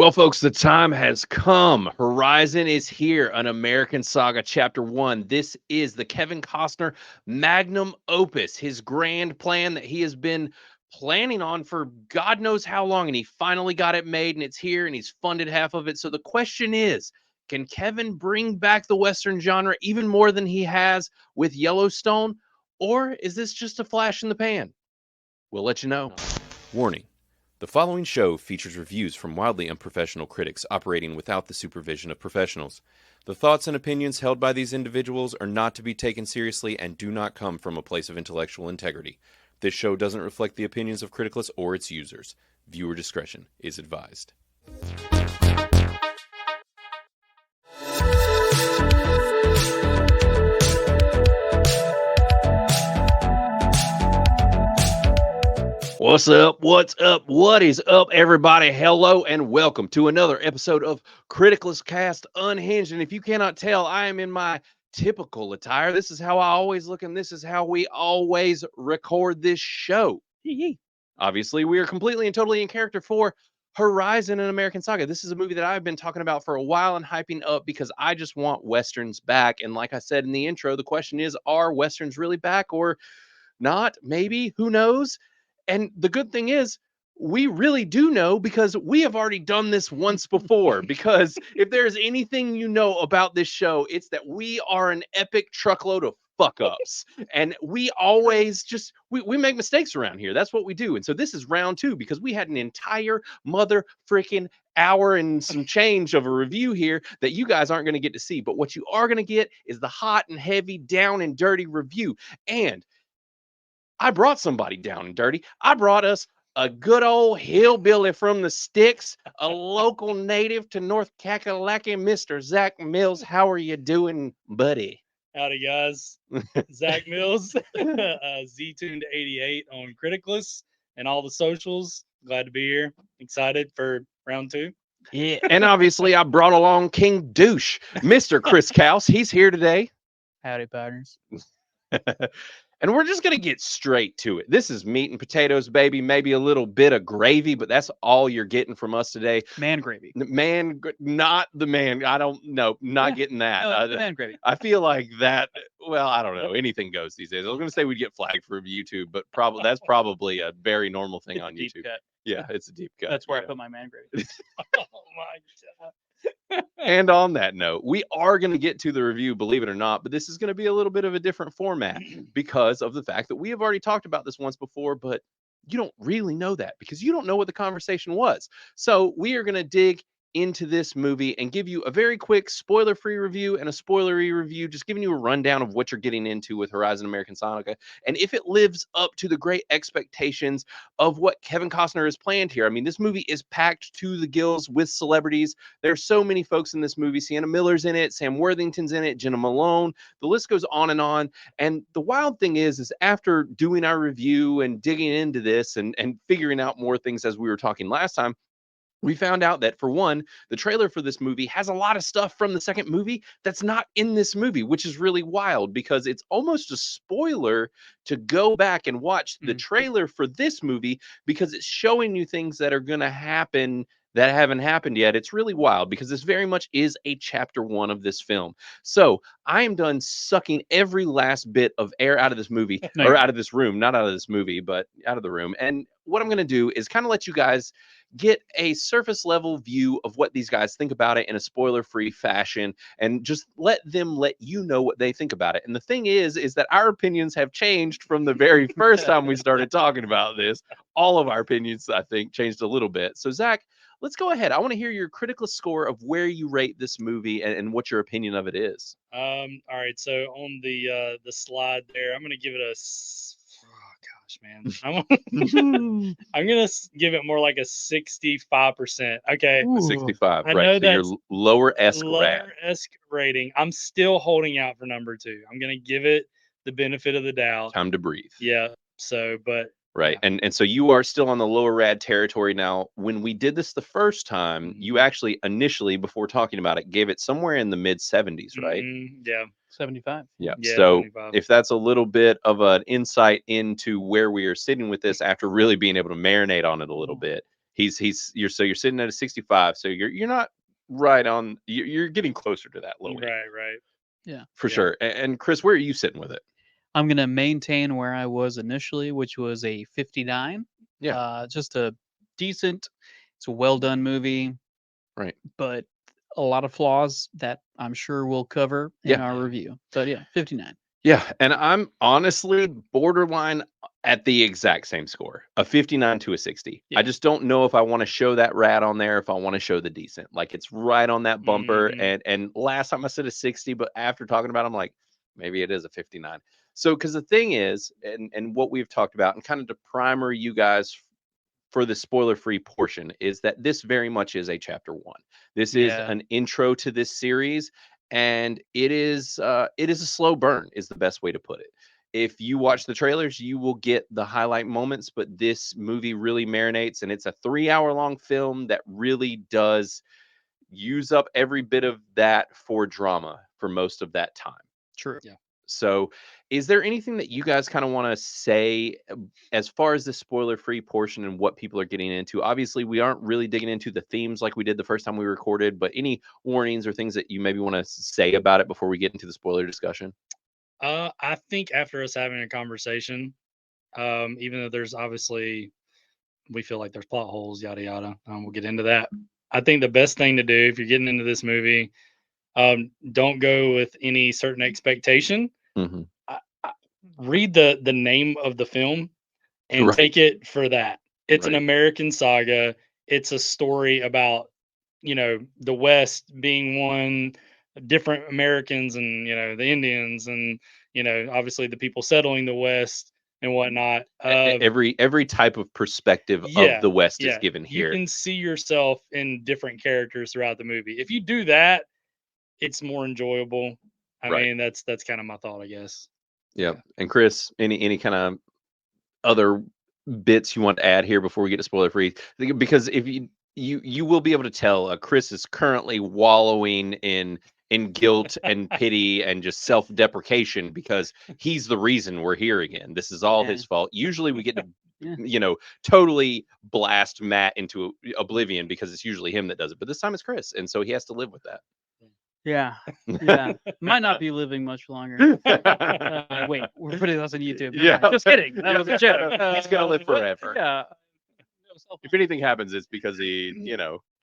Well, folks, the time has come. Horizon is here, an American Saga Chapter 1. This is the Kevin Costner magnum opus, his grand plan that he has been planning on for God knows how long. And he finally got it made, and it's here, and he's funded half of it. So the question is, can Kevin bring back the Western genre even more than he has with Yellowstone? Or is this just a flash in the pan? We'll let you know. Warning. The following show features reviews from wildly unprofessional critics operating without the supervision of professionals. The thoughts and opinions held by these individuals are not to be taken seriously and do not come from a place of intellectual integrity. This show doesn't reflect the opinions of Criticless or its users. Viewer discretion is advised. What's up? What's up? What is up, everybody? Hello and welcome to another episode of Criticless Cast Unhinged. And if you cannot tell, I am in my typical attire. This is how I always look, and this is how we always record this show. Obviously, we are completely and totally in character for Horizon and American Saga. This is a movie that I've been talking about for a while and hyping up because I just want Westerns back. And like I said in the intro, the question is, are Westerns really back or not? Maybe, who knows? And the good thing is, we really do know because we have already done this once before. Because if there's anything you know about this show, it's that we are an epic truckload of fuck ups. And we always just, we make mistakes around here. That's what we do. And so this is round two because we had an entire mother freaking hour and some change of a review here that you guys aren't going to get to see. But what you are going to get is the hot and heavy, down and dirty review. And I brought somebody down and dirty. I brought us a good old hillbilly from the sticks, a local native to North Kakalaki, Mr. Zach Mills. How are you doing, buddy? Howdy, guys. Zach Mills, Z-Tuned 88 on Criticless and all the socials. Glad to be here. Excited for round two. Yeah, and obviously I brought along King Douche, Mr. Chris Kaus. He's here today. Howdy, partners. And we're just going to get straight to it. This is meat and potatoes, baby. Maybe a little bit of gravy, but that's all you're getting from us today. Man gravy. Not the man. I don't know. Not getting that. Man gravy. I feel like that. Well, I don't know. Anything goes these days. I was going to say we'd get flagged for YouTube, but that's probably a very normal thing on YouTube. Cut. Yeah, it's a deep cut. That's where I put my man gravy. Oh, my God. And on that note, we are going to get to the review, believe it or not, but this is going to be a little bit of a different format because of the fact that we have already talked about this once before, but you don't really know that because you don't know what the conversation was. So we are going to dig into this movie and give you a very quick spoiler-free review and a spoilery review, just giving you a rundown of what you're getting into with Horizon American Saga and if it lives up to the great expectations of what Kevin Costner has planned here. I mean, this movie is packed to the gills with celebrities. There's so many folks in this movie. Sienna Miller's in it, Sam Worthington's in it, Jenna Malone. The list goes on and on. And the wild thing is after doing our review and digging into this and figuring out more things as we were talking last time, we found out that, for one, the trailer for this movie has a lot of stuff from the second movie that's not in this movie, which is really wild because it's almost a spoiler to go back and watch the trailer for this movie because it's showing you things that are going to happen that haven't happened yet. It's really wild because this very much is a chapter one of this film. So I am done sucking every last bit of air out of this movie or out of this room, not out of this movie, but out of the room. And what I'm going to do is kind of let you guys get a surface level view of what these guys think about it in a spoiler free fashion and just let them let you know what they think about it. And the thing is that our opinions have changed from the very first time we started talking about this. All of our opinions, I think, changed a little bit. So Zach, let's go ahead. I want to hear your critical score of where you rate this movie and what your opinion of it is. All right. So on the slide there, I'm going to give it a... man. I'm gonna give it more like a 65%. Okay, a 65. I right? know so that's your lower-esque rating. I'm still holding out for number two. I'm gonna give it the benefit of the doubt. Time to breathe. Yeah. So, but right, yeah. And so you are still on the lower rad territory now. When we did this the first time, you actually initially, before talking about it, gave it somewhere in the mid 70s, right? Yeah. 75. Yeah. So 75. If that's a little bit of an insight into where we are sitting with this after really being able to marinate on it a little bit, You're sitting at a 65, so you're not right on. You're getting closer to that low end Right. Yeah. for Yeah. sure. And Chris, where are you sitting with it? I'm gonna maintain where I was initially, which was a 59. Yeah. Just a decent. It's a well done movie, Right. but a lot of flaws that I'm sure we'll cover in Yeah. our review. But yeah, 59. Yeah, and I'm honestly borderline at the exact same score, a 59 to a 60. I Yeah. just don't know if I want to show that rat on there, if I want to show the decent. Like it's right on that bumper. Mhm. And last time I said a 60, but after talking about it, I'm like, maybe it is a 59. So because the thing is, and what we've talked about, and kind of to primer you guys for the spoiler-free portion, is that this very much is a chapter one. This is Yeah. an intro to this series, and it is a slow burn, is the best way to put it. If you watch the trailers, you will get the highlight moments, but this movie really marinates, and it's a 3-hour long film that really does use up every bit of that for drama for most of that time. True. Yeah. So, is there anything that you guys kind of want to say as far as the spoiler-free portion and what people are getting into? Obviously, we aren't really digging into the themes like we did the first time we recorded, but any warnings or things that you maybe want to say about it before we get into the spoiler discussion? I think after us having a conversation, even though there's obviously we feel like there's plot holes, yada yada. We'll get into that. I think the best thing to do if you're getting into this movie, don't go with any certain expectation. Mm-hmm. I read the name of the film and Right. take it for that. It's an Right. American saga. It's a story about, the West being one, different Americans and, the Indians and, obviously the people settling the West and whatnot. Every type of perspective of Yeah, the West is yeah. given You here. can see yourself in different characters throughout the movie. If you do that, it's more enjoyable. I Right. mean, that's kind of my thought, I guess. Yeah. Yeah. And Chris, any kind of other bits you want to add here before we get to spoiler free? Because if you will be able to tell Chris is currently wallowing in guilt and pity and just self-deprecation because he's the reason we're here again. This is all Yeah. his fault. Usually we get to Yeah. totally blast Matt into oblivion because it's usually him that does it, but this time it's Chris, and so he has to live with that. Yeah. Yeah. Might not be living much longer. Wait, we're putting this on YouTube. Yeah. Just kidding. That was a joke. He's gonna live forever. Yeah. If anything happens, it's because he,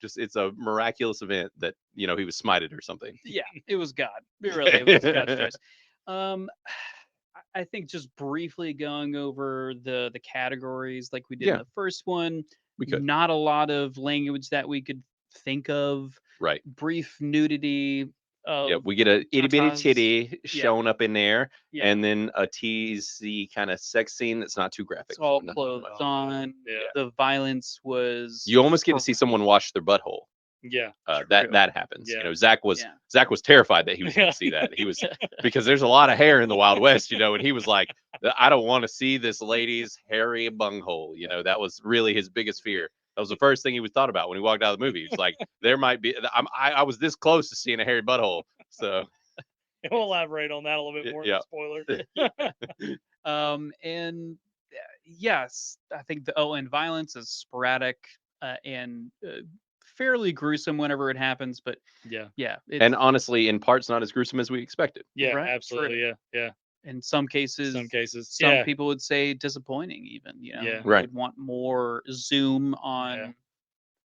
just it's a miraculous event that, he was smited or something. Yeah, it was God. It was God's choice. I think just briefly going over the categories like we did in Yeah. the first one. We could. Not a lot of language that we could think of. Right. Brief nudity. Yeah, we get a itty bitty tatas. titty Yeah. showing up in there, Yeah. and then a teasy kind of sex scene that's not too graphic. It's all so not clothes much. on. Yeah. The violence was. You almost get to see someone wash their butthole. Yeah. That happens. Yeah. Zach was terrified that he was going to see that. He was because there's a lot of hair in the Wild West, and he was like, I don't want to see this lady's hairy bunghole. That was really his biggest fear. That was the first thing he was thought about when he walked out of the movie. He was like, there might be. I was this close to seeing a hairy butthole. So we'll elaborate on that a little bit more in the spoiler. And yes, I think and violence is sporadic and fairly gruesome whenever it happens, but yeah, and honestly, in parts, not as gruesome as we expected. Yeah, right? absolutely. True. Yeah. In some cases, some people would say disappointing. Even Yeah. we Right. would want more zoom on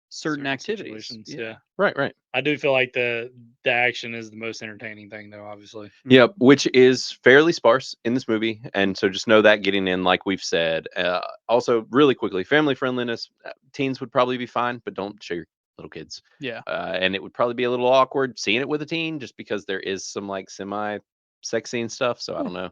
certain activities. Situations. Yeah. Right. I do feel like the action is the most entertaining thing, though. Obviously. Yep, which is fairly sparse in this movie, and so just know that getting in, like we've said. Also, really quickly, family friendliness. Teens would probably be fine, but don't show your little kids. Yeah. And it would probably be a little awkward seeing it with a teen, just because there is some like semi-sex scene stuff. So I don't know.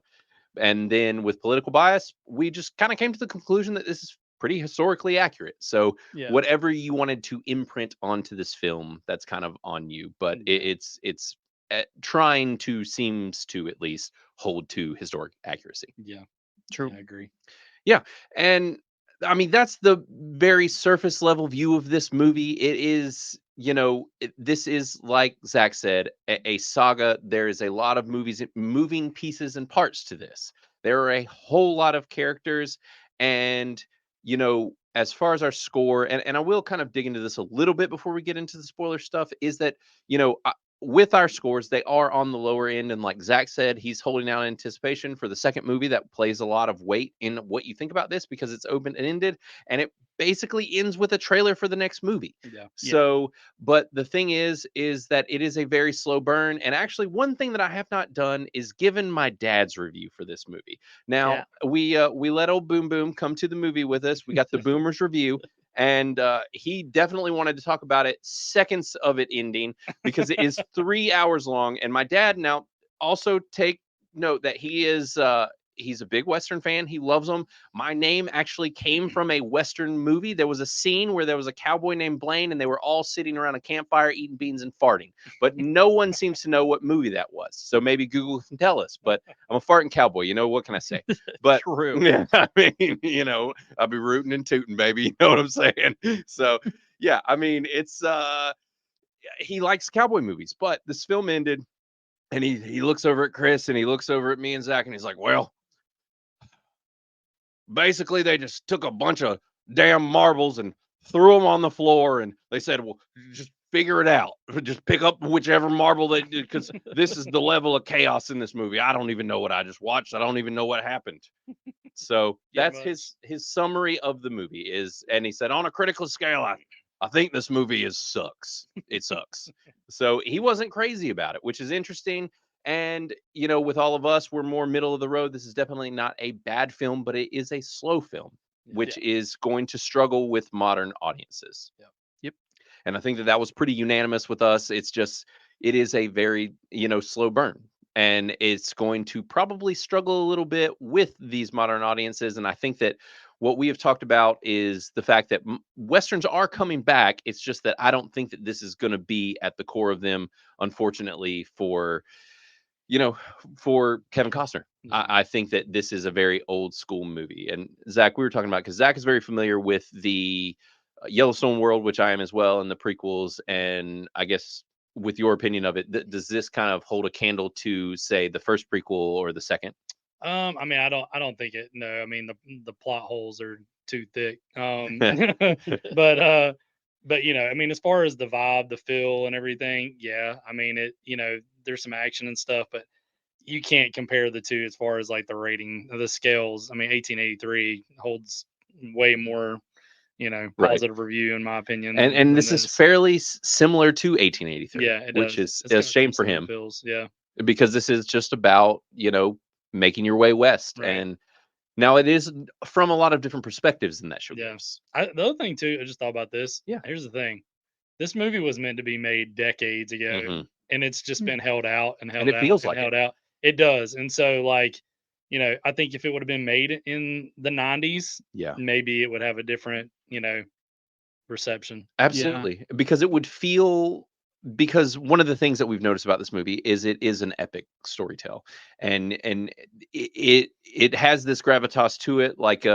And then with political bias, we just kind of came to the conclusion that this is pretty historically accurate. So whatever you wanted to imprint onto this film, that's kind of on you. But it's trying to seems to at least hold to historic accuracy. Yeah, true. I agree. Yeah, and I mean that's the very surface level view of this movie. It is, this is like Zach said, a saga. There is a lot of moving pieces and parts to this. There are a whole lot of characters, and as far as our score, and I will kind of dig into this a little bit before we get into the spoiler stuff, is that, with our scores, they are on the lower end. And like Zach said, he's holding out anticipation for the second movie that plays a lot of weight in what you think about this because it's open and ended. And it basically ends with a trailer for the next movie. Yeah. So, but the thing is that it is a very slow burn. And actually, one thing that I have not done is given my dad's review for this movie. Now, we let old Boom Boom come to the movie with us. We got the Boomer's review, and he definitely wanted to talk about it seconds of it ending because it is 3 hours long. And my dad, now also take note that he's a big Western fan. He loves them. My name actually came from a Western movie. There was a scene where there was a cowboy named Blaine, and they were all sitting around a campfire eating beans and farting. But no one seems to know what movie that was. So maybe Google can tell us. But I'm a farting cowboy. What can I say? But True. yeah, I mean, I'll be rooting and tooting, baby. You know what I'm saying? So yeah, I mean, it's he likes cowboy movies, but this film ended, and he looks over at Chris, and he looks over at me and Zach, and he's like, well, basically they just took a bunch of damn marbles and threw them on the floor, and they said, well, just figure it out, just pick up whichever marble they did, because this is the level of chaos in this movie. I don't even know what I just watched. I don't even know what happened. So that's his summary of the movie is, and he said, on a critical scale, I think this movie sucks. It sucks. So he wasn't crazy about it, which is interesting. And, with all of us, we're more middle of the road. This is definitely not a bad film, but it is a slow film, which is going to struggle with modern audiences. Yep. And I think that was pretty unanimous with us. It is a very, slow burn. And it's going to probably struggle a little bit with these modern audiences. And I think that what we have talked about is the fact that Westerns are coming back. It's just that I don't think that this is going to be at the core of them, unfortunately, for Kevin Costner. I think that this is a very old school movie. And Zach, we were talking about, because Zach is very familiar with the Yellowstone world, which I am as well, and the prequels. And I guess with your opinion of it, does this kind of hold a candle to, say, the first prequel or the second? I mean, I don't think it. No, I mean the plot holes are too thick. But I mean, as far as the vibe, the feel, and everything, yeah. I mean, there's some action and stuff, but you can't compare the two as far as like the rating of the scales. I mean, 1883 holds way more, Right. positive review in my opinion. And this is fairly similar to 1883. Yeah, it which does. is a shame for him, feels, yeah, because this is just about, making your way west. Right. And now it is from a lot of different perspectives in that show. yeah. The other thing too, I just thought about this. Yeah. Here's the thing. This movie was meant to be made decades ago, Mhm. and it's just been held out and held And it out feels and like held out. It does. And so, like, I think if it would have been made in the 90s, Yeah. maybe it would have a different, reception. Absolutely. Because it would feel, because one of the things that we've noticed about this movie is it is an epic storytell. And it has this gravitas to it, like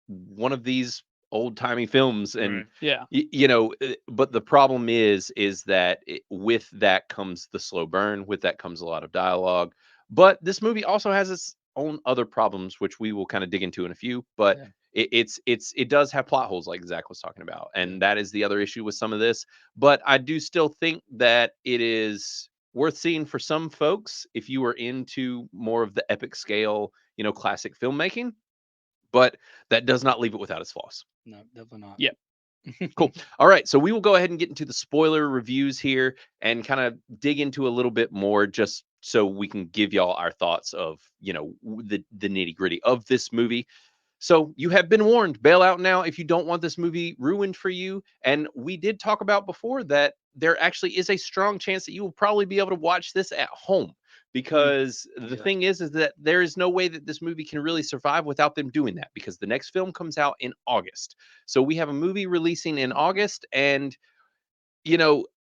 one of these old-timey films. And Right. Yeah. but the problem is that with that comes the slow burn, with that comes a lot of dialogue. But this movie also has its own other problems, which we will kind of dig into in a few. But Yeah. it does have plot holes, like Zach was talking about, and that is the other issue with some of this. But I do still think that it is worth seeing for some folks if you are into more of the epic scale, classic filmmaking. But that does not leave it without its flaws. No, definitely not. Yep. Cool. All right, so we will go ahead and get into the spoiler reviews here and kind of dig into a little bit more, just so we can give y'all our thoughts of, the nitty gritty of this movie. So you have been warned. Bail out now if you don't want this movie ruined for you. And we did talk about before that there actually is a strong chance that you will probably be able to watch this at home, because the thing is that there is no way that this movie can really survive without them doing that, because the next film comes out in August. So we have a movie releasing in August, and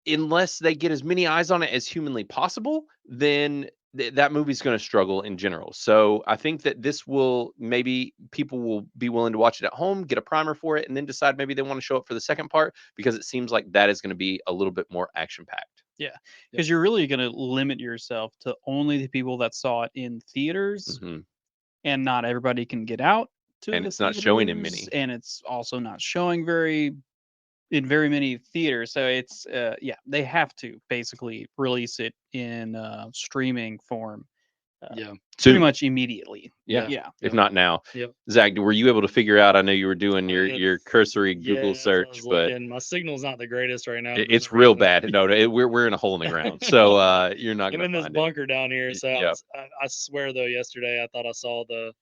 unless they get as many eyes on it as humanly possible, then that movie's going to struggle in general. So I think that this will, maybe people will be willing to watch it at home, get a primer for it, and then decide maybe they want to show up for the second part, because it seems like that is going to be a little bit more action packed. Yeah, because you're really going to limit yourself to only the people that saw it in theaters, Mhm. and not everybody can get out. to And the it's not showing in theaters, many. and it's also not showing in very many theaters. So it's yeah, they have to basically release it in streaming form Yeah. pretty Soon. much immediately. Yeah. Yeah. If not now. Yep. Zach, were you able to figure out? I know you were doing your It's- cursory Google yes, I search, was but looking. My signal's not the greatest right now. for it's some real reason. bad. No, we're in a hole in the ground, so you're not I'm gonna in this find it. bunker down here, so Yeah. I swear though, yesterday I thought I saw the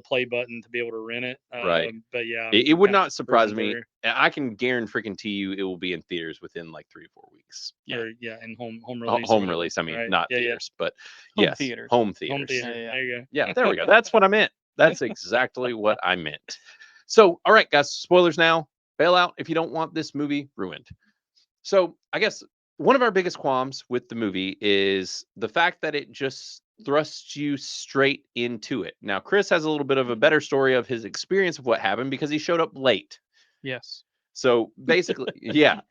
play button to be able to rent it. Right. But yeah, It would kinda not surprise cruising me. through. I can guarantee you it will be in theaters within like 3 or 4 weeks. Yeah. Or in home release. or Home whatever, release. I mean, right? not Yeah, theaters, but Home yes, theaters. home Home theaters. theater. Yeah. There you go. Yeah, there we go. That's what I meant. That's exactly what I meant. So, all right, guys, spoilers now. Bail out if you don't want this movie ruined. So, I guess one of our biggest qualms with the movie is the fact that it just thrusts you straight into it. Now, Chris has a little bit of a better story of his experience of what happened because he showed up late. Yes. So basically, yeah,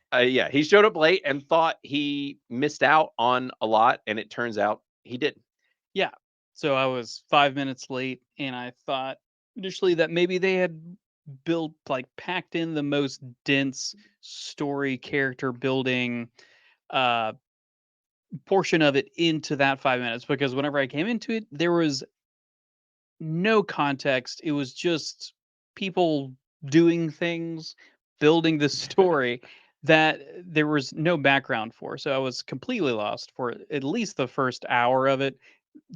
he showed up late and thought he missed out on a lot, and it turns out he didn't. Yeah. So I was 5 minutes late, and I thought initially that maybe they had packed in the most dense story character building uh portion of it into that 5 minutes, because whenever I came into it, there was no context. It was just people doing things, building the story that there was no background for. So I was completely lost for at least the first hour of it.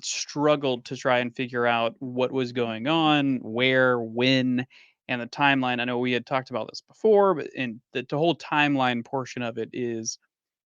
Struggled to try and figure out what was going on, where, when, and the timeline. I know we had talked about this before, but in the whole timeline portion of it is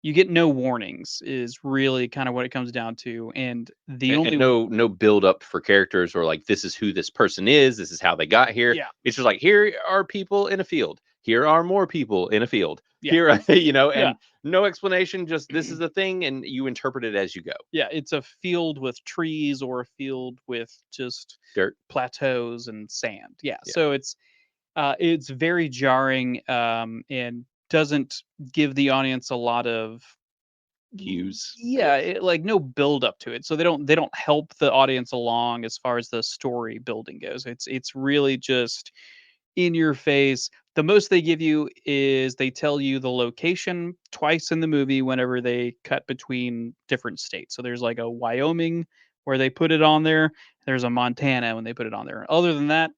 you get no warnings is really kind of what it comes down to. And the And only no build up for characters or like this is who this person is, this is how they got here. Yeah. It's just like here are people in a field. Here are more people in a field. Yeah. Here, and Yeah. no explanation, just this is a thing, and you interpret it as you go. Yeah, it's a field with trees or a field with just Dirt. plateaus and sand. Yeah. Yeah. So it's very jarring, and doesn't give the audience a lot of Cues. Yeah, like no build up to it. So they don't help the audience along as far as the story building goes. It's really just in your face. The most they give you is they tell you the location twice in the movie whenever they cut between different states. So there's like a Wyoming where they put it on there. There's a Montana when they put it on there. Other than that,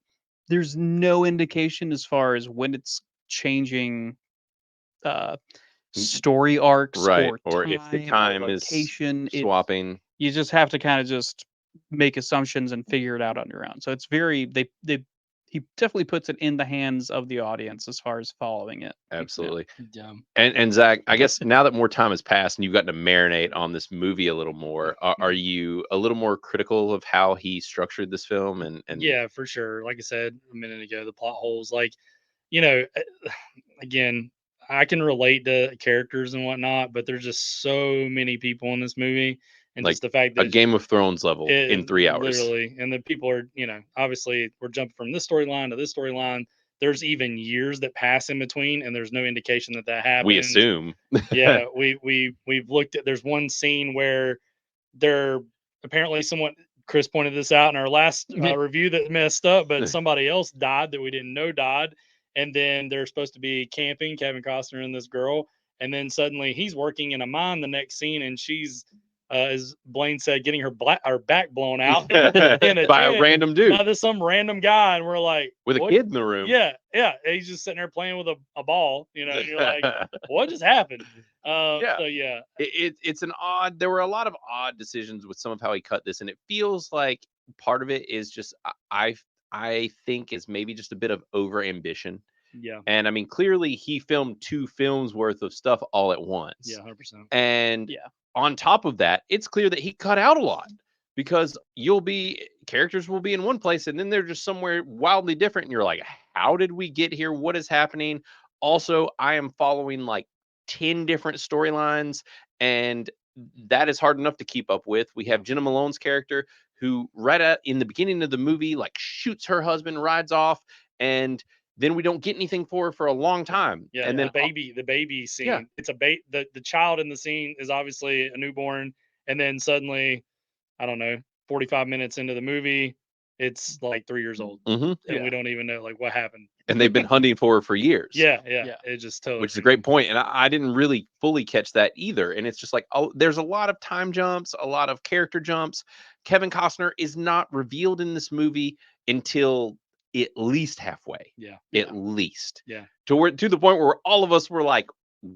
there's no indication as far as when it's changing uh story arcs Right. or Or if the time time or is location. swapping. You just have to kind of just make assumptions and figure it out on your own. So it's very they he definitely puts it in the hands of the audience as far as following it. Absolutely. Yeah. And Zach, I guess now that more time has passed and you've gotten to marinate on this movie a little more, are you a little more critical of how he structured this film? And Yeah, for sure. Like I said a minute ago, the plot holes, again, I can relate to characters and whatnot, but there's just so many people in this movie, and like just the fact a that Game of Thrones level in 3 hours. literally, and the people are, obviously we're jumping from this storyline to this storyline. There's even years that pass in between, and there's no indication that happens. We assume. Yeah, we've looked at. There's one scene where they're apparently someone. Chris pointed this out in our last review that messed up, but somebody else died that we didn't know died. And then they're supposed to be camping, Kevin Costner and this girl. And then suddenly he's working in a mine the next scene, and she's, as Blaine said, getting her back blown out in a by a tent random dude. by some random guy. And we're like, with a what? kid in the room. Yeah. He's just sitting there playing with a ball, and you're like, what just happened? Yeah. So yeah, It's an odd. There were a lot of odd decisions with some of how he cut this, and it feels like part of it is just I think is maybe just a bit of over ambition. yeah, And I mean, clearly he filmed 2 films worth of stuff all at once. yeah, 100%. And Yeah. on top of that, it's clear that he cut out a lot because characters will be in one place and then they're just somewhere wildly different. And you're like, how did we get here? What is happening? Also, I am following like 10 different storylines, and that is hard enough to keep up with. We have Jenna Malone's character who in the beginning of the movie, like shoots her husband, rides off, and then we don't get anything for her for a long time. Yeah, And the then baby scene. Yeah. It's the child in the scene is obviously a newborn, and then suddenly, I don't know, 45 minutes into the movie, it's like 3 years old, Mhm. and we don't even know like what happened. And they've been hunting for her for years. Yeah, Yeah. it just totally. Which is a great point. And I didn't really fully catch that either. And it's just like, oh, there's a lot of time jumps, a lot of character jumps. Kevin Costner is not revealed in this movie until at least halfway. Yeah. At least. Yeah. To the point where all of us were like,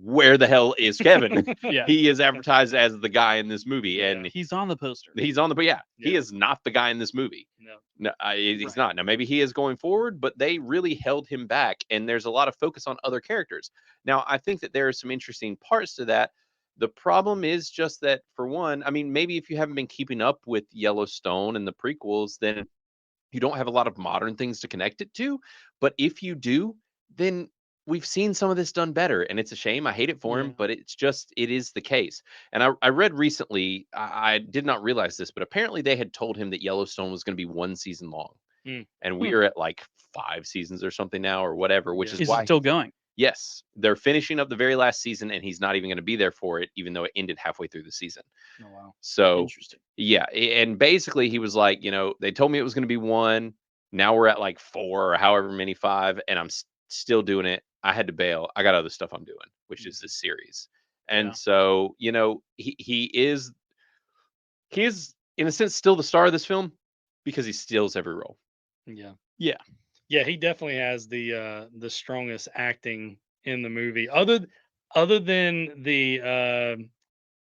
where the hell is Kevin? Yeah. He is advertised as the guy in this movie. And He's on the poster. he's on the, but Yeah. he is not the guy in this movie. No. No, he's Right. not. Now, maybe he is going forward, but they really held him back. And there's a lot of focus on other characters. Now, I think that there are some interesting parts to that. The problem is just that, for one, I mean, maybe if you haven't been keeping up with Yellowstone and the prequels, then you don't have a lot of modern things to connect it to. But if you do, then we've seen some of this done better. And it's a shame. I hate it for him, Yeah. but it is the case. And I read recently, I did not realize this, but apparently they had told him that Yellowstone was going to be 1 season long. And we are at like 5 seasons or something now or whatever, which is Is why it still going? yes, they're finishing up the very last season and he's not even going to be there for it, even though it ended halfway through the season. Oh wow. So Interesting. yeah, and basically he was like, they told me it was going to be 1. Now we're at like 4 or however many 5, and I'm still doing it. I had to bail. I got other stuff I'm doing, which is this series. And Yeah. so, he is in a sense still the star of this film because he steals every role. Yeah. Yeah. Yeah, he definitely has the strongest acting in the movie. Other than the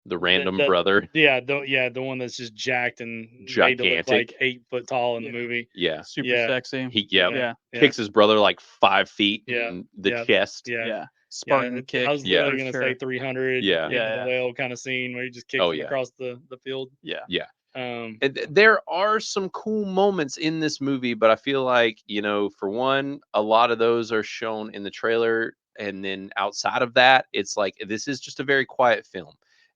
Random the- brother. the one that's just jacked and made to look Gigantic. like 8 foot tall in the Yeah. movie. Yeah. Super Yeah. sexy. He Yeah. kicks his brother like 5 feet Yeah. in the Yeah. chest. Yeah. Yeah. Spartan kick. I was Yeah. literally for gonna sure. say 300. Yeah. Into Yeah. the whale kind of scene where he just kicks Oh, him yeah. across the field. Yeah. Yeah. Um, And there are some cool moments in this movie, but I feel like, for one, a lot of those are shown in the trailer. And then outside of that, it's like this is just a very quiet film.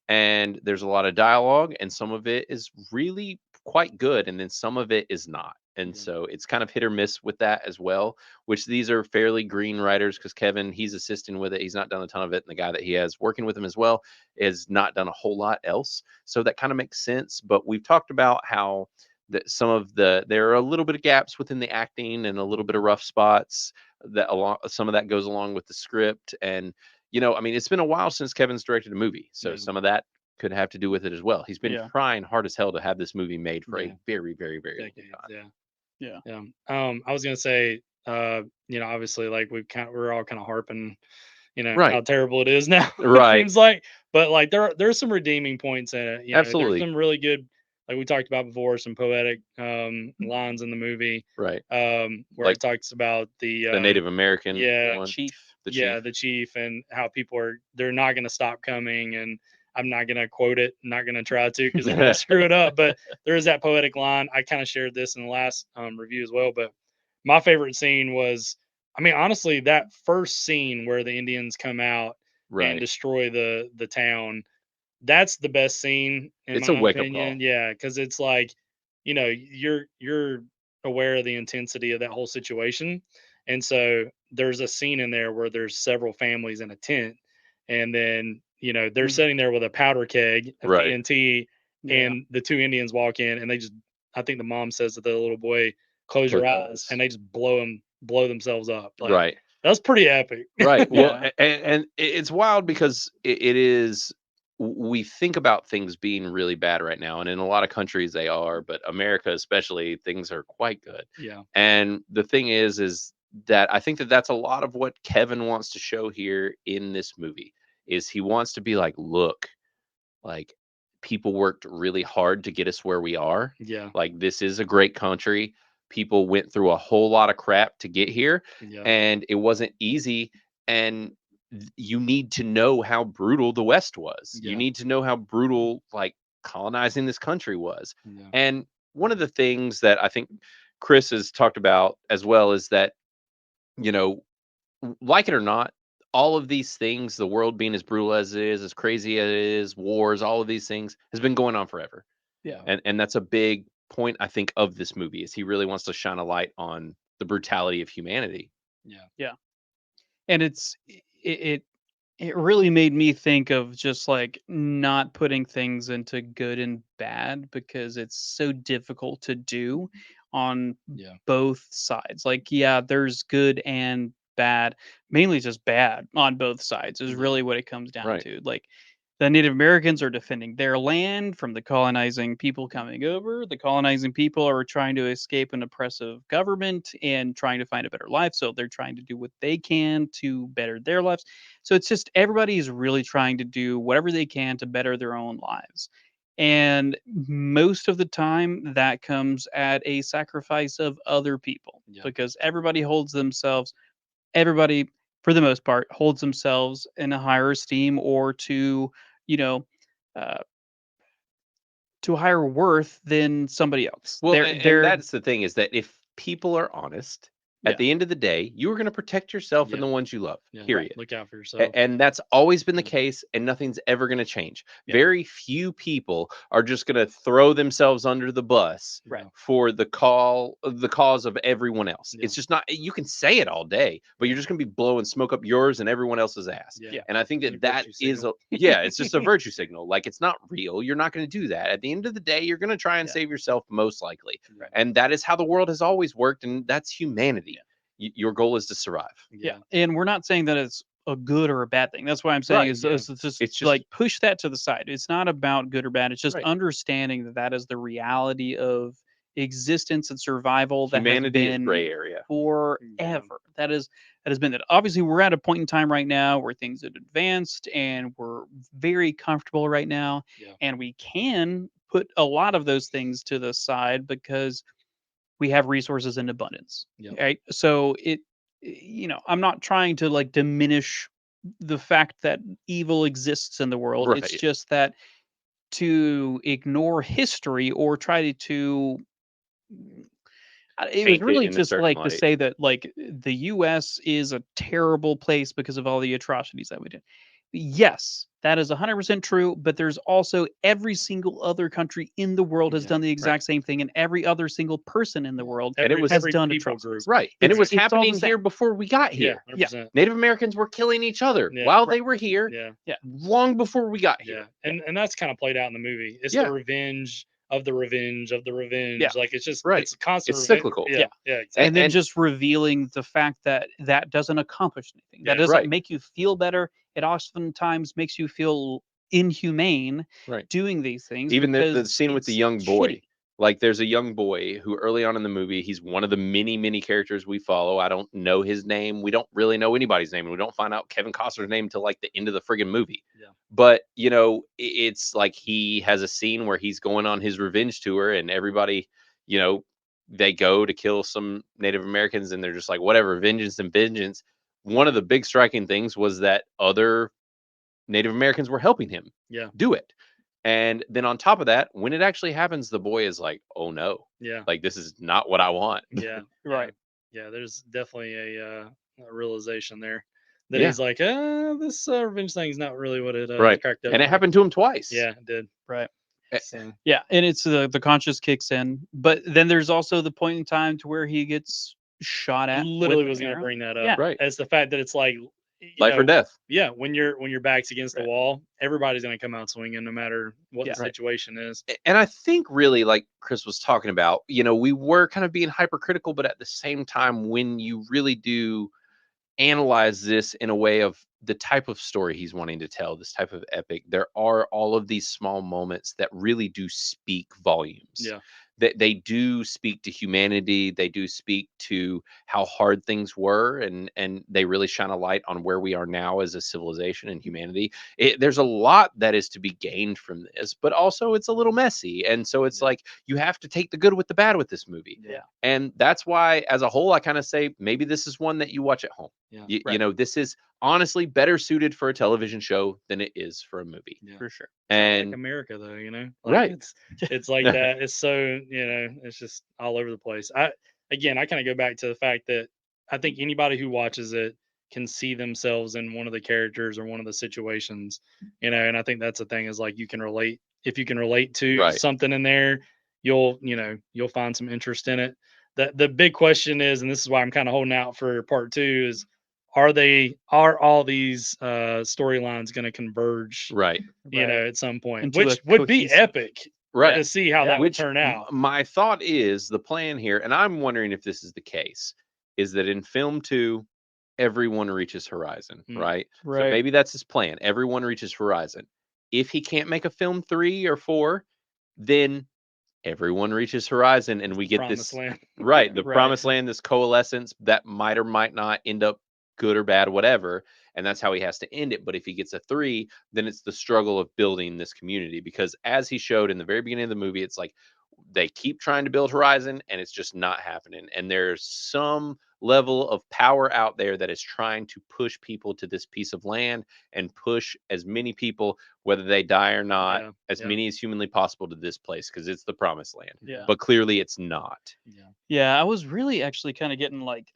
And there's a lot of dialogue, and some of it is really quite good, and then some of it is not. And Yeah. so it's kind of hit or miss with that as well, which these are fairly green writers because Kevin, he's assisting with it. He's not done a ton of it. And the guy that he has working with him as well has not done a whole lot else. So that kind of makes sense. But we've talked about how that there are a little bit of gaps within the acting and a little bit of rough spots some of that goes along with the script. And I mean, it's been a while since Kevin's directed a movie, so Yeah. some of that could have to do with it as well. He's been Yeah. trying hard as hell to have this movie made for Yeah. a very, very, very long decades. time. Yeah. I was gonna say, obviously, like we're all kind of harping, Right. how terrible it is now. It Right. seems like, but like there's some redeeming points in it. Absolutely. There's some really good, like we talked about before, some poetic lines in the movie. Right. Where Like it talks about the Native American yeah, one, Chief. the chief. the chief, and how they're not going to stop coming. And I'm not going to quote it, I'm not going to try to because I'm going to screw it up. But there is that poetic line. I kind of shared this in the last review as well. But my favorite scene was, I mean, honestly, that first scene where the Indians come out and Right. destroy the town. That's the best scene in It's a my wake-up opinion. call. Yeah, because it's like, you're aware of the intensity of that whole situation. And so there's a scene in there where there's several families in a tent, and then they're Mhm. sitting there with a powder keg of Right. TNT, Yeah. and the 2 Indians walk in, and I think the mom says to the little boy, "Close your Close your eyes," eyes. and they just blow themselves up. Like, Right. that's pretty epic. Right. Well, Yeah. and it's wild because it is. We think about things being really bad right now, and in a lot of countries they are, but America especially, things are quite good. Yeah. And the thing is that I think that that's a lot of what Kevin wants to show here in this movie. Is he wants to be like, look, like people worked really hard to get us where we are. Yeah. Like this is a great country. People went through a whole lot of crap to get here, Yeah. and it wasn't easy. And you need to know how brutal the West was. Yeah. You need to know how brutal like colonizing this country was. Yeah. And one of the things that I think Chris has talked about as well is that, like it or not, all of these things, the world being as brutal as it is, as crazy as it is, wars, all of these things has been going on forever. Yeah. And that's a big point, I think, of this movie is he really wants to shine a light on the brutality of humanity. Yeah. And it really made me think of just like not putting things into good and bad because it's so difficult to do on Yeah. both sides. Like, yeah, there's good and bad, mainly just bad on both sides is Yeah. really what it comes down Right. to. Like, the Native Americans are defending their land from the colonizing people coming over. The colonizing people are trying to escape an oppressive government and trying to find a better life. So they're trying to do what they can to better their lives. So it's just everybody is really trying to do whatever they can to better their own lives. And most of the time, that comes at a sacrifice of other people Yeah. because everybody, for the most part, holds themselves in a higher esteem or you know, uh, to a higher worth than somebody else. Well, They're, and they're, that's the thing, is that if people are honest, Yeah. at the end of the day, you are going to protect yourself and Yeah. the ones you love. Yeah. Period. Look out for yourself. And that's always been the Yeah. case, and nothing's ever going to change. Yeah. Very few people are just going to throw themselves under the bus Right. for the cause of everyone else. Yeah. It's just not. You can say it all day, but you're just going to be blowing smoke up yours and everyone else's ass. Yeah. And I think Your that virtue is signal. it's just a virtue signal. Like, it's not real. You're not going to do that. At the end of the day, you're going to try and Yeah. save yourself, most likely. Right. And that is how the world has always worked, and that's humanity. Your goal is to survive. Yeah. And we're not saying that it's a good or a bad thing. That's what I'm saying Right, is yeah. it's It's just just- like push that to the side. It's not about good or bad. It's just Right. understanding that that is the reality of existence and survival that has Humanity is been gray area. forever. That has been that. Obviously, we're at a point in time right now where things have advanced and we're very comfortable right now, Yeah. and we can put a lot of those things to the side because we have resources in abundance. Yeah. Right. So I'm not trying to like diminish the fact that evil exists in the world. It's Right. just that to ignore history or try to it was Paint it really in a just certain like to light. say that like the US is a terrible place because of all the atrocities that we did. Yes, that is 100% true, but there's also every single other country in the world has Yeah, done the exact same thing, and every other single person in the world And it was has every done people atrocities. Right. And it was It's all the happening here same. before we got Yeah. here. 100%. Native Americans were killing each other Yeah. while they were here, Yeah. long before we got Yeah. here. And that's kind of played out in the movie. It's Yeah. the revenge of the revenge of the revenge. Yeah. Like, it's just Right. it's a constant It's reven- cyclical. Yeah. Yeah. Yeah. Exactly. And then And- just revealing the fact that that doesn't accomplish anything. That Yeah. doesn't Right. make you feel better. It oftentimes makes you feel inhumane Right. doing these things. Even the because scene with the it's young boy. shitty. Like, there's a young boy who early on in the movie, he's one of the many, many characters we follow. I don't know his name. We don't really know anybody's name. And we don't find out Kevin Costner's name till like the end of the friggin' movie. Yeah. But, it's like he has a scene where he's going on his revenge tour, and everybody, they go to kill some Native Americans, and they're just like, whatever, vengeance and vengeance. One of the big striking things was that other Native Americans were helping him Yeah. do it. And then on top of that, when it actually happens, the boy is like, oh no, Yeah. like, this is not what I want. Yeah. Right. Yeah. There's definitely a realization there that Yeah. he's like, this revenge thing's not really what it Right. cracked up. And it to be." happened to him twice. Yeah, it did. Right. So, Yeah. And it's the conscious kicks in. But then there's also the point in time to where he gets shot at. literally with was an going to arrow. bring that up. Yeah. Right. As the fact that it's like, Life or death. Yeah, when your back's against Right. the wall, everybody's going to come out swinging, no matter what Yeah. the Right. situation is. And I think really, like Chris was talking about, we were kind of being hypercritical, but at the same time, when you really do analyze this in a way of the type of story he's wanting to tell, this type of epic, there are all of these small moments that really do speak volumes. Yeah. That they do speak to humanity. They do speak to how hard things were, and they really shine a light on where we are now as a civilization and humanity. There's a lot that is to be gained from this, but also it's a little messy, and so it's Yeah. like you have to take the good with the bad with this movie. Yeah. And that's why, as a whole, I kind of say maybe this is one that you watch at home. Yeah. Right. This is honestly better suited for a television show than it is for a movie. Yeah. For sure. And Like America, though, like Right. it's like that. It's so, it's just all over the place. I kind of go back to the fact that I think anybody who watches it can see themselves in one of the characters or one of the situations, and I think that's the thing, is like, you can relate. If you can relate to Right. something in there, you'll find some interest in it. The big question is, and this is why I'm kind of holding out for part 2, is are all these storylines going to converge right. at some point, Into which a would be cohesive- epic. Right. to see how that would Which turn out. my thought is the plan here, and I'm wondering if this is the case, is that in film 2, everyone reaches Horizon, right? So Right. maybe that's his plan. Everyone reaches Horizon. If he can't make a film 3 or 4, then everyone reaches Horizon and we get Promised this land. right, the Right. promised land, this coalescence that might or might not end up good or bad, whatever. And that's how he has to end it. But if he gets a 3, then it's the struggle of building this community. Because as he showed in the very beginning of the movie, it's like they keep trying to build Horizon and it's just not happening. And there's some level of power out there that is trying to push people to this piece of land and push as many people, whether they die or not, Yeah, as yeah. many as humanly possible to this place because it's the promised land. Yeah. But clearly it's not. Yeah. Yeah, I was really actually kind of getting like,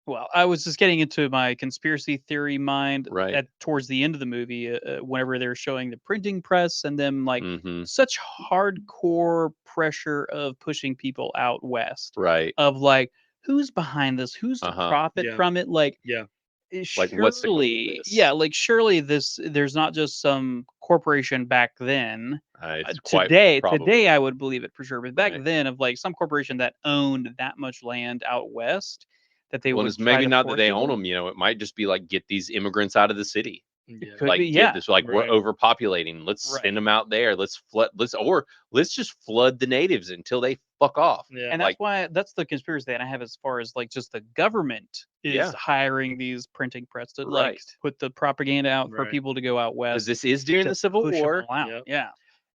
well, I was just getting into my conspiracy theory mind Right. at towards the end of the movie, whenever they're showing the printing press and them like Mm-hmm. such hardcore pressure of pushing people out west, Right. of like who's behind this, who's to Uh-huh. profit Yeah. from it, like Yeah. Like, what's the goal of surely, this? yeah, like surely there's not just some corporation back then. It's quite Today probably. I would believe it for sure, but back Right. then of like some corporation that owned that much land out west that they Well, would it's try maybe to not that force they people. own them. It might just be like get these immigrants out of the city. Yeah. Could Like be, get yeah. this, like we're Right. overpopulating. Let's Right. send them out there. Let's just flood the natives until they fuck off. Yeah. And like- that's the conspiracy that I have as far as like just the government is Yeah. hiring these printing press to like Right. put the propaganda out for Right. people to go out Because west. this is during to the Civil push 'em War. all out. Yep. Yeah.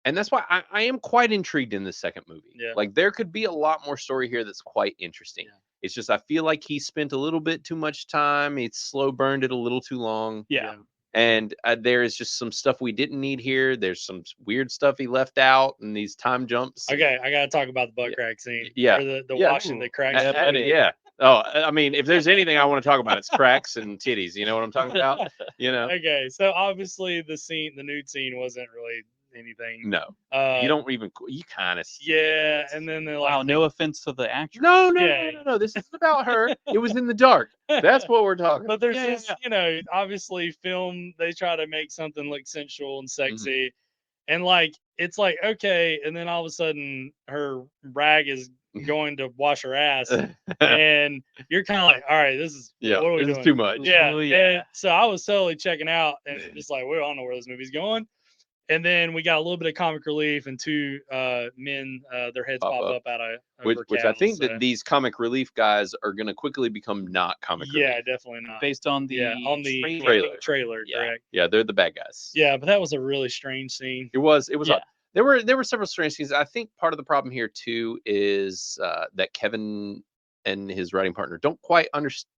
And that's why I am quite intrigued in the second movie. Yeah. Like there could be a lot more story here that's quite interesting. Yeah. It's just I feel like he spent a little bit too much time. He slow burned it a little too long. Yeah. And there is just some stuff we didn't need here. There's some weird stuff he left out and these time jumps. Okay, I gotta talk about the butt crack scene. Yeah. Or the Yeah. washing the crack. Yeah, scene. buddy. Yeah. Oh, I mean, if there's anything I want to talk about, it's cracks and titties. You know what I'm talking about? You know? Okay, so obviously the nude scene wasn't really anything. No. You don't even. You kind of. Yeah, and then they're like, Wow, no offense to the actress. No. Yeah. This isn't about her. It was in the dark. That's what we're talking. But there's Yeah, this, obviously film. They try to make something look sensual and sexy, and like it's like okay, and then all of a sudden her rag is going to wash her ass, and you're kind of like, all right, this is Yeah. what are we This doing? is too much. Yeah, Oh, yeah. And so I was totally checking out, and just like we don't know where this movie's going. And then we got a little bit of comic relief, and two men, their heads Pop pop up. up out of Which I cattle, think so- that these comic relief guys are going to quickly become not comic yeah, relief. definitely not. Based on the on the trailer, Yeah. correct? Yeah, they're the bad guys. Yeah, but that was a really strange scene. It was. Yeah. Odd. There were several strange scenes. I think part of the problem here too is that Kevin and his writing partner don't quite understand.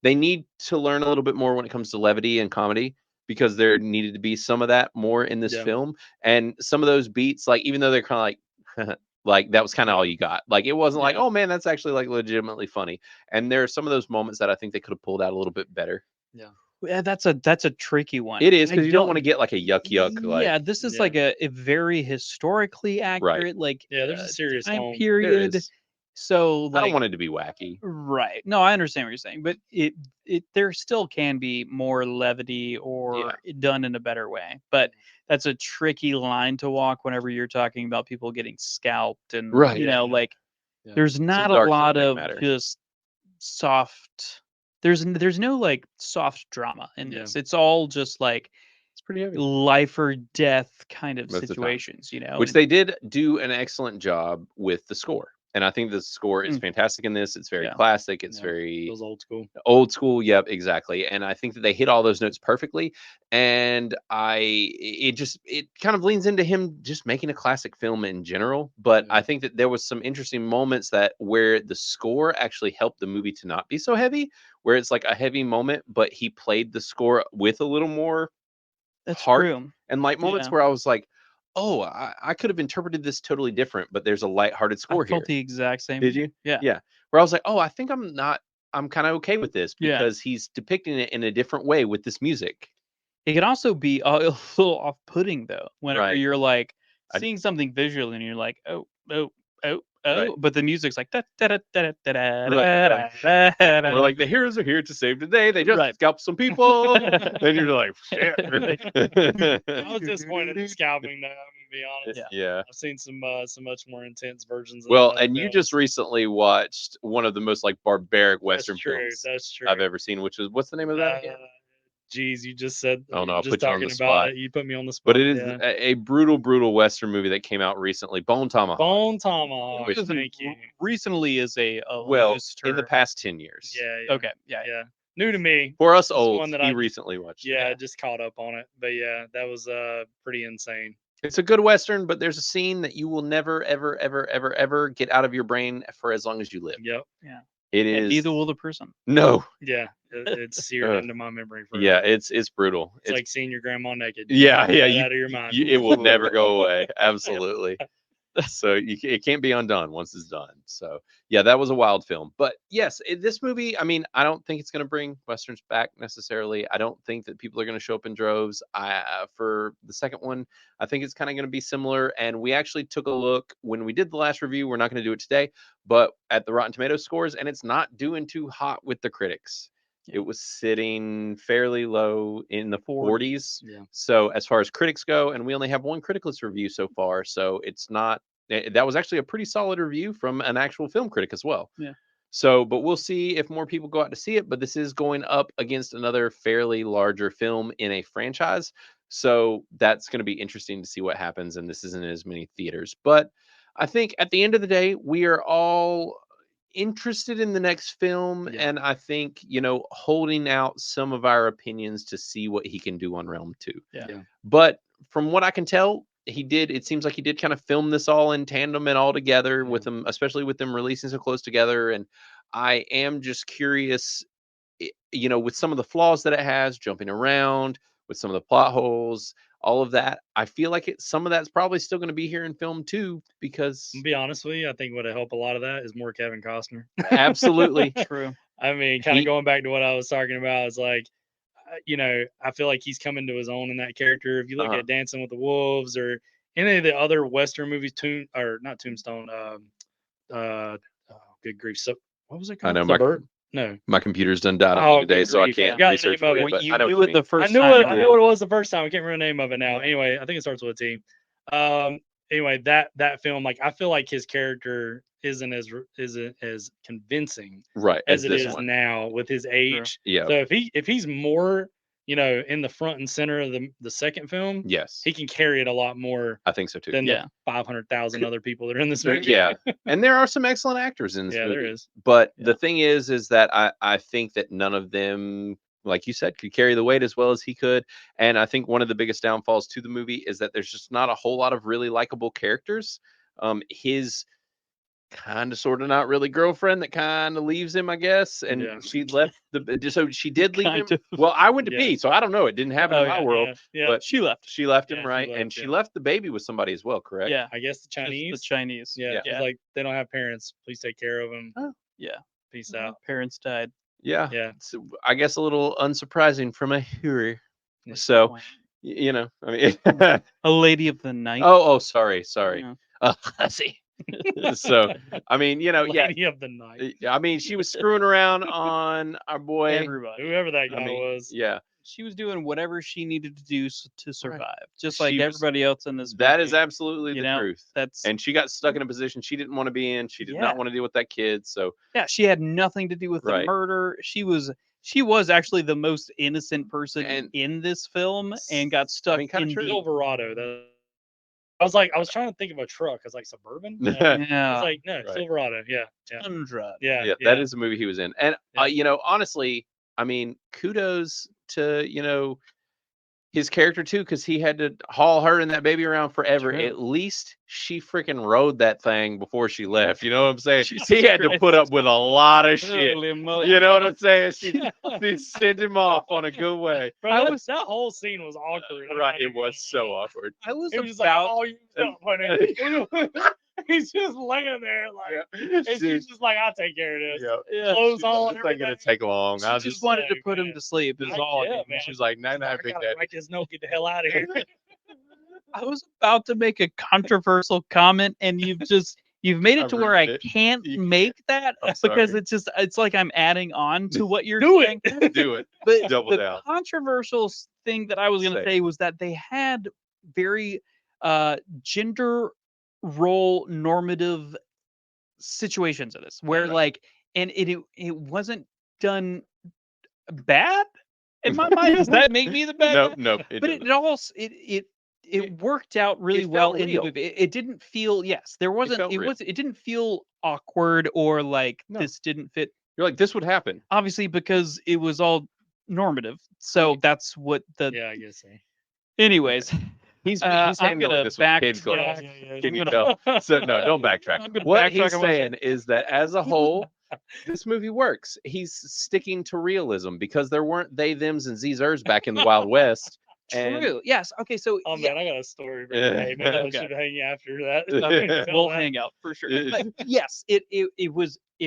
They need to learn a little bit more when it comes to levity and comedy because there needed to be some of that more in this Yeah. film. And some of those beats, like even though they're kind of like like that was kind of all you got. Like it wasn't like, Yeah. oh man, that's actually like legitimately funny. And there are some of those moments that I think they could have pulled out a little bit better. Yeah, that's a tricky one. It is I because you don't want to get like a yuck. Like, yeah, this is Yeah. like a very historically accurate, like Yeah, there's a serious time home. there period. is. So I don't like want it to be wacky. right. No, I understand what you're saying, but it there still can be more levity or done in a better way. But that's a tricky line to walk whenever you're talking about people getting scalped and Right. Yeah. like Yeah. there's not a dark lot subject of matter. just soft there's no like soft drama in Yeah. this. It's all just like It's pretty heavy. life or death kind of Most of the time. situations, Which and- they did do an excellent job with the score. And I think the score is fantastic in this. It's very Yeah. classic. It's Yeah. very Those old school. old school. Yep, exactly. And I think that they hit all those notes perfectly. And it kind of leans into him just making a classic film in general. But Yeah. I think that there was some interesting moments that where the score actually helped the movie to not be so heavy, where it's like a heavy moment, but he played the score with a little more that's heart. true. And like moments Yeah. where I was like, oh, I could have interpreted this totally different, but there's a lighthearted score I felt here. the exact same. Did you? Yeah. Yeah. Where I was like, oh, I think I'm kind of okay with this Yeah. because he's depicting it in a different way with this music. It can also be a little off-putting though, whenever Right. you're like I- seeing something visually and you're like, oh, Oh, Right. but the music's like da da da da da da Right, da da da. We're like, the heroes are here to save the day. They just Right. scalped some people. Then you're like, shit. I was disappointed in scalping though. I'm gonna be honest. Yeah. I've seen some much more intense versions. Of Well, that and you just recently watched one of the most like barbaric Western films That's true. I've ever seen, which is what's the name of that again? Geez, you just said. Oh, no, I'll just put you on talking the about spot. it. You put me on the spot. But it is yeah. a brutal, brutal Western movie that came out recently, Bone Tomahawk. Bone Tomahawk. Which- Thank you. Recently is a Well, loose in the term. past 10 years. Yeah. Okay. Yeah. Yeah. New to me. For us It's old, one that he I just- recently watched. Yeah, I Yeah. just caught up on it. But yeah, that was pretty insane. It's a good Western, but there's a scene that you will never, ever, ever, ever, ever get out of your brain for as long as you live. Yep. It And is. neither will the person. No. Yeah. It's seared Ugh. into my memory forever. Yeah, it's brutal. It's like seeing your grandma naked. Yeah, Get yeah, that out of your mind. it will never go away. Absolutely. So it can't be undone once it's done. So yeah, that was a wild film. But yes, this movie, I mean, I don't think it's going to bring Westerns back necessarily. I don't think that people are going to show up in droves. For the second one, I think it's kind of going to be similar. And we actually took a look when we did the last review. We're not going to do it today, but at the Rotten Tomatoes scores, and it's not doing too hot with the critics. It was sitting fairly low in the 40s. Yeah. So as far as critics go, and we only have one criticalist review so far, so it's not. That was actually a pretty solid review from an actual film critic as well. Yeah. So, but we'll see if more people go out to see it. But this is going up against another fairly larger film in a franchise, so that's going to be interesting to see what happens. And this isn't in as many theaters, but I think at the end of the day, we are all interested in the next film, Yeah. and I think holding out some of our opinions to see what he can do on Realm 2. Yeah. But from what I can tell, it seems like he did kind of film this all in tandem and all together with them, especially with them releasing so close together. And I am just curious, with some of the flaws that it has, jumping around, with some of the plot holes, all of that. I feel like some of that's probably still going to be here in film too, because To be honest with you, I think what would help a lot of that is more Kevin Costner. absolutely. True. I mean, kind He- of going back to what I was talking about is like, I feel like he's coming to his own in that character. If you look Uh-huh. at Dancing with the Wolves or any of the other Western movies, not Tombstone. Oh, good grief! So what was it I called? know, The my- Bird? No, My computer's done died on Oh, me today, good so I grief. can't Yeah. research Got the for name you. of it. But You I know knew what it you the mean. first I knew time. it. I knew what it was the first time. I can't remember the name of it now. Anyway, I think it starts with a T. Anyway, that film, like I feel like his character isn't as convincing Right, as it this is one. now with his age. Yeah. So if he's more, in the front and center of the second film, Yes, he can carry it a lot more I think so too. than Yeah. the 500,000 other people that are in this movie. Yeah, and there are some excellent actors in this Yeah, movie. there is. But Yeah. the thing is that I think that none of them, like you said, could carry the weight as well as he could. And I think one of the biggest downfalls to the movie is that there's just not a whole lot of really likable characters. His kind of sort of not really girlfriend that kind of leaves him, I guess, and Yeah. she left so she did leave him. Kind of. Well, I went to Yeah. pee, so I don't know. It didn't happen Oh, in my yeah, world, Yeah. but She left. she left him, Yeah, she right? And left, she yeah. left the baby with somebody as well, correct? Yeah. I guess the Just Chinese. the Chinese. Yeah, Yeah. it's like they don't have parents. Please take care of them. Oh. Yeah. Peace out. Parents died. Yeah. Yeah. So I guess a little unsurprising from a hero. Yeah. So, I mean, A lady of the night. oh, sorry. Yeah. See. So, I mean, yeah. Lady of the night. I mean, she was screwing around on our boy. Everybody. Whoever that guy I mean, was. yeah, She was doing whatever she needed to do to survive, just like She was- everybody else in this. that movie. is absolutely you the know, truth. That's And she got stuck in a position she didn't want to be in. She did not Yeah. want to deal with that kid. So, yeah. She had nothing to do with the Right. murder. She was actually the most innocent person And- in this film, and got stuck kinda in true. the Silverado. I was trying to think of a truck. I was like Suburban. No. I yeah, was like, no, Right. Silverado. Yeah. tundra. Yeah. yeah, that is the movie he was in. And, Yeah. honestly, I mean, kudos to, his character too, because he had to haul her and that baby around forever. True. At least she freaking rode that thing before she left. You know what I'm saying? Jesus He had to Christ. put up with a lot of shit. Holy moly. You know what I'm saying? She sent him off on a good way. Bro, that whole scene was awkward. Right, it was so awkward. I was It was just like, about oh, you don't honey. He's just laying there like, and she's just like, I'll take care of this. Yeah. Clothes on. This ain't gonna everything. take long. She I'll just just wanted to like, put him man, to sleep. Is all. yeah, it man. was. she's like, nah, I big gotta daddy. write this note, get the hell out of here. I was about to make a controversial comment, and you've just You've made it to where I ruined it. can't You make that I'm because sorry. it's like I'm adding on to what you're Do saying. it. Do it. But Double the down. controversial thing that I was going Say to it. say was that they had very gender role normative situations in this where Right. like and it wasn't done bad in my mind. Does that make me the bad Nope, guy? nope. It But doesn't. it all it worked out really well felt in the real. movie. It didn't feel there wasn't felt real. it didn't feel awkward or like No. this didn't fit. You're like, this would happen. Obviously, because it was all normative. So that's what the. Yeah, I guess so. Anyways, He's I'm handling gonna this with kid backtrack. gloves. Yeah. Can you I'm tell? So no, don't I'm backtrack. gonna What backtrack he's on what I saying is that as a whole, this movie works. He's sticking to realism because there weren't they, thems, and zers back in the Wild West. And True. Yes. Okay. So Oh yeah, man, I got a story. For you. Hey, maybe I Okay. should hang after that. okay, Tell we'll that. hang out for sure. Yeah. But yes, it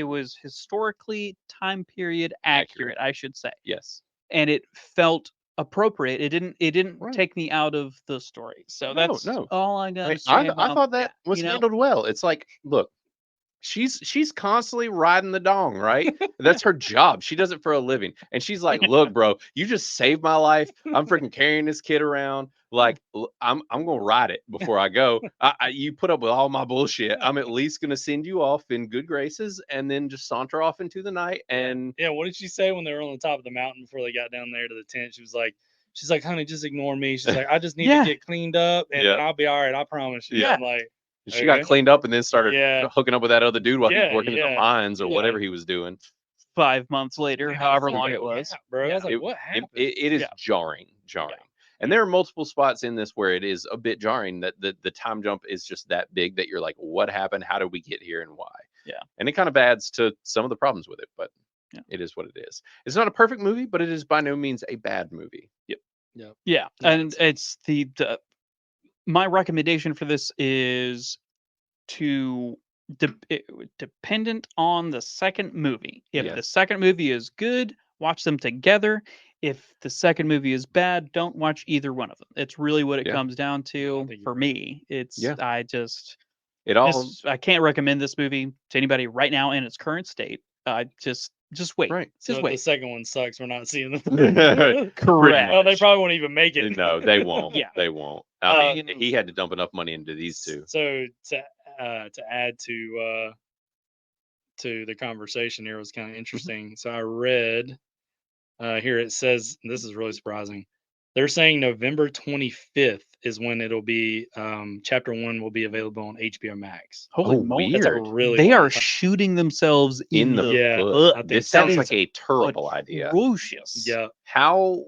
was historically time period accurate, I should say, yes. and it felt appropriate. It didn't Right. take me out of the story. So No, that's no. all I got I, to say. I thought that was handled well. It's like, look, she's constantly riding the dong, right? That's her job. She does it for a living. And she's like, look, bro, you just saved my life. I'm freaking carrying this kid around. Like, I'm gonna ride it before I go. You put up with all my bullshit. I'm at least gonna send you off in good graces and then just saunter off into the night. And Yeah, what did she say when they were on the top of the mountain before they got down there to the tent? She's like, honey, just ignore me. She's like, I just need Yeah. to get cleaned up and Yeah. I'll be all right. I promise you. Yeah. I'm like, she got Okay. cleaned up and then started Yeah. hooking up with that other dude while he was Yeah, working in the yeah. mines or Yeah. whatever he was doing. 5 months later, Yeah, I however was long like, it was. yeah, bro. I was like, It- what it- happened? it is Yeah. jarring. And there are multiple spots in this where it is a bit jarring that the time jump is just that big that you're like, what happened? How did we get here and why? Yeah. And it kind of adds to some of the problems with it, but Yeah. it is what it is. It's not a perfect movie, but it is by no means a bad movie. Yeah, Yeah, and that's- it's the my recommendation for this is to dependent on the second movie. If the Yes. second movie is good, watch them together. If the second movie is bad, don't watch either one of them. It's really what it Yeah. comes down I to think for you're me. It's Yeah. It all I can't recommend this movie to anybody right now in its current state. Just wait. right. So Just if wait. the second one sucks, we're not seeing them. Correct. Well, they probably won't even make it. No, they won't. Yeah. They won't. I mean, Um, he had to dump enough money into these two. So to add to the conversation here was kind of interesting. So I read here it says this is really surprising. They're saying November 25th is when it'll be chapter 1 will be available on HBO Max. Holy Oh, moly! That's a weird. really They long are time. shooting themselves In the Yeah, foot. I think This that sounds is like a terrible idea. atrocious. Yeah, How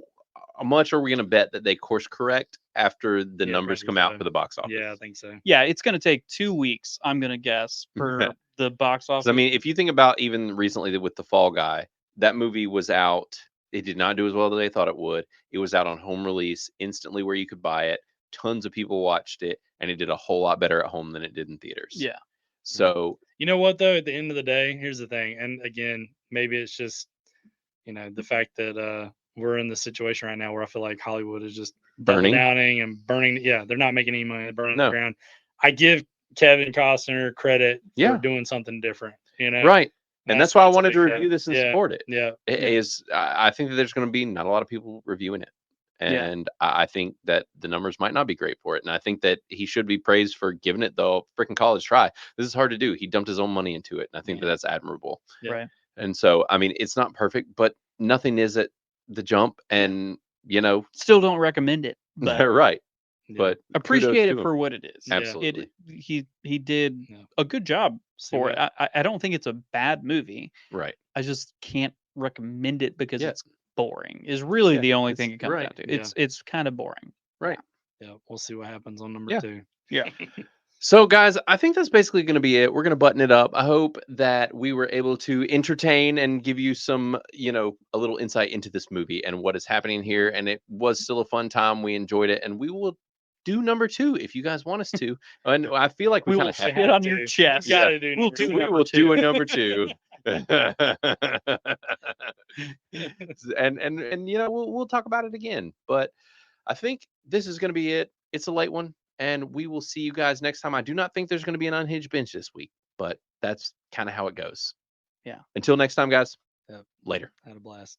much are we going to bet that they course correct after the Yeah, numbers probably come out so. for the box office? yeah, I think so. Yeah, it's going to take 2 weeks, I'm going to guess, for the box 'Cause, office. I mean, if you think about even recently with the Fall Guy, that movie was out. It did not do as well as they thought it would. It was out on home release instantly where you could buy it. Tons of people watched it, and it did a whole lot better at home than it did in theaters. yeah, So You know what though? At the end of the day, here's the thing. And again, maybe it's just the fact that we're in the situation right now where I feel like Hollywood is just burning. downing and burning. Yeah, they're not making any money. They're burning No. the ground. I give Kevin Costner credit Yeah. for doing something different. Right. And that's why I wanted to because- review this and yeah, support it. Yeah, I think that there's going to be not a lot of people reviewing it. Yeah. And I think that the numbers might not be great for it. And I think that he should be praised for giving it the freaking college try. This is hard to do. He dumped his own money into it. And I think that that's admirable. Yeah. right. And so, I mean, it's not perfect, but nothing is at the jump. And, Still don't recommend it, but right. yeah. But appreciate kudos it to him. for what it is. Yeah. Absolutely. He did Yeah. a good job See for what- it. I don't think it's a bad movie. Right. I just can't recommend it because Yeah. it's boring. Is really Yeah, the only it's- thing it comes right, down to. yeah. It's kind of boring. Right. Yeah, we'll see what happens on number Yeah. 2. Yeah. So, guys, I think that's basically going to be it. We're going to button it up. I hope that we were able to entertain and give you some, a little insight into this movie and what is happening here. And it was still a fun time. We enjoyed it. And we will do number 2 if you guys want us to. And I feel like we We kind will of have sit on your to. chest. You gotta do We'll number do two. we number will do a two. number 2. and we'll talk about it again. But I think this is going to be it. It's a late one. and we will see you guys next time. I do not think there's going to be an unhinged bench this week, but that's kind of how it goes. Yeah. Until next time, guys. Yep. Later. Had a blast.